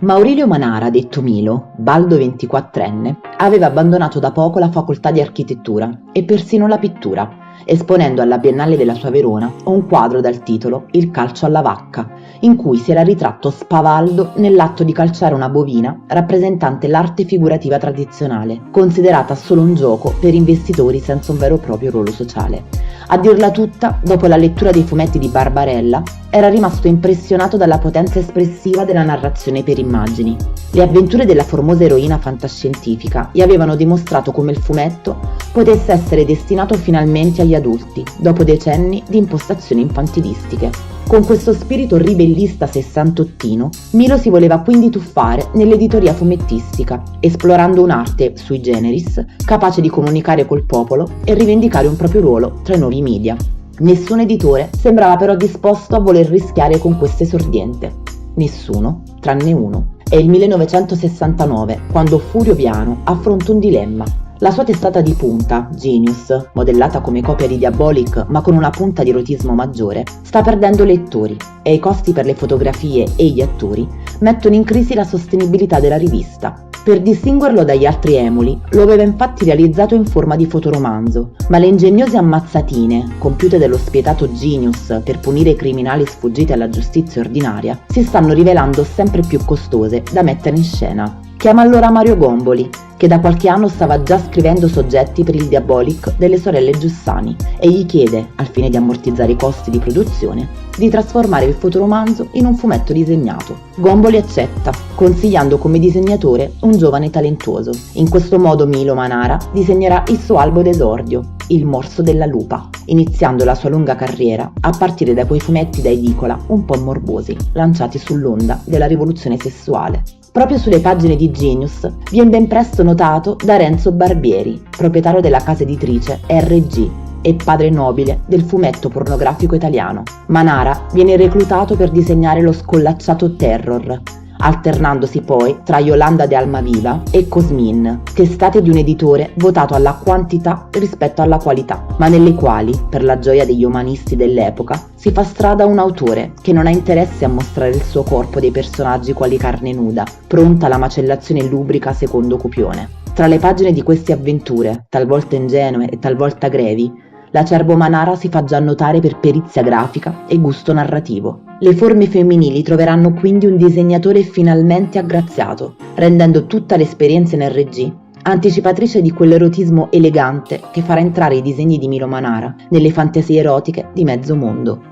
Maurilio Manara, detto Milo, baldo 24enne, aveva abbandonato da poco la facoltà di architettura e persino la pittura, esponendo alla Biennale della sua Verona un quadro dal titolo Il calcio alla vacca, in cui si era ritratto spavaldo nell'atto di calciare una bovina rappresentante l'arte figurativa tradizionale, considerata solo un gioco per investitori senza un vero e proprio ruolo sociale. A dirla tutta, dopo la lettura dei fumetti di Barbarella, era rimasto impressionato dalla potenza espressiva della narrazione per immagini. Le avventure della formosa eroina fantascientifica gli avevano dimostrato come il fumetto potesse essere destinato finalmente agli adulti, dopo decenni di impostazioni infantilistiche. Con questo spirito ribellista sessantottino, Milo si voleva quindi tuffare nell'editoria fumettistica, esplorando un'arte sui generis capace di comunicare col popolo e rivendicare un proprio ruolo tra i nuovi media. Nessun editore sembrava però disposto a voler rischiare con questo esordiente. Nessuno, tranne uno. È il 1969, quando Furio Piano affronta un dilemma. La sua testata di punta, Genius, modellata come copia di Diabolic ma con una punta di erotismo maggiore, sta perdendo lettori e i costi per le fotografie e gli attori mettono in crisi la sostenibilità della rivista. Per distinguerlo dagli altri emuli, lo aveva infatti realizzato in forma di fotoromanzo, ma le ingegnose ammazzatine, compiute dallo spietato Genius per punire i criminali sfuggiti alla giustizia ordinaria, si stanno rivelando sempre più costose da mettere in scena. Chiama allora Mario Gomboli, che da qualche anno stava già scrivendo soggetti per il Diabolic delle sorelle Giussani, e gli chiede, al fine di ammortizzare i costi di produzione, di trasformare il fotoromanzo in un fumetto disegnato. Gomboli accetta, consigliando come disegnatore un giovane talentuoso. In questo modo Milo Manara disegnerà il suo albo d'esordio, Il morso della lupa, iniziando la sua lunga carriera a partire da quei fumetti da edicola un po' morbosi, lanciati sull'onda della rivoluzione sessuale. Proprio sulle pagine di Genius viene ben presto notato da Renzo Barbieri, proprietario della casa editrice RG e padre nobile del fumetto pornografico italiano. Manara viene reclutato per disegnare lo scollacciato Terror, alternandosi poi tra Yolanda de Almaviva e Cosmin, testate di un editore votato alla quantità rispetto alla qualità, ma nelle quali, per la gioia degli umanisti dell'epoca, si fa strada un autore che non ha interesse a mostrare il suo corpo dei personaggi quali carne nuda, pronta alla macellazione lubrica secondo copione. Tra le pagine di queste avventure, talvolta ingenue e talvolta grevi, l'acerbo Manara si fa già notare per perizia grafica e gusto narrativo. Le forme femminili troveranno quindi un disegnatore finalmente aggraziato, rendendo tutta l'esperienza in RG anticipatrice di quell'erotismo elegante che farà entrare i disegni di Milo Manara nelle fantasie erotiche di mezzo mondo.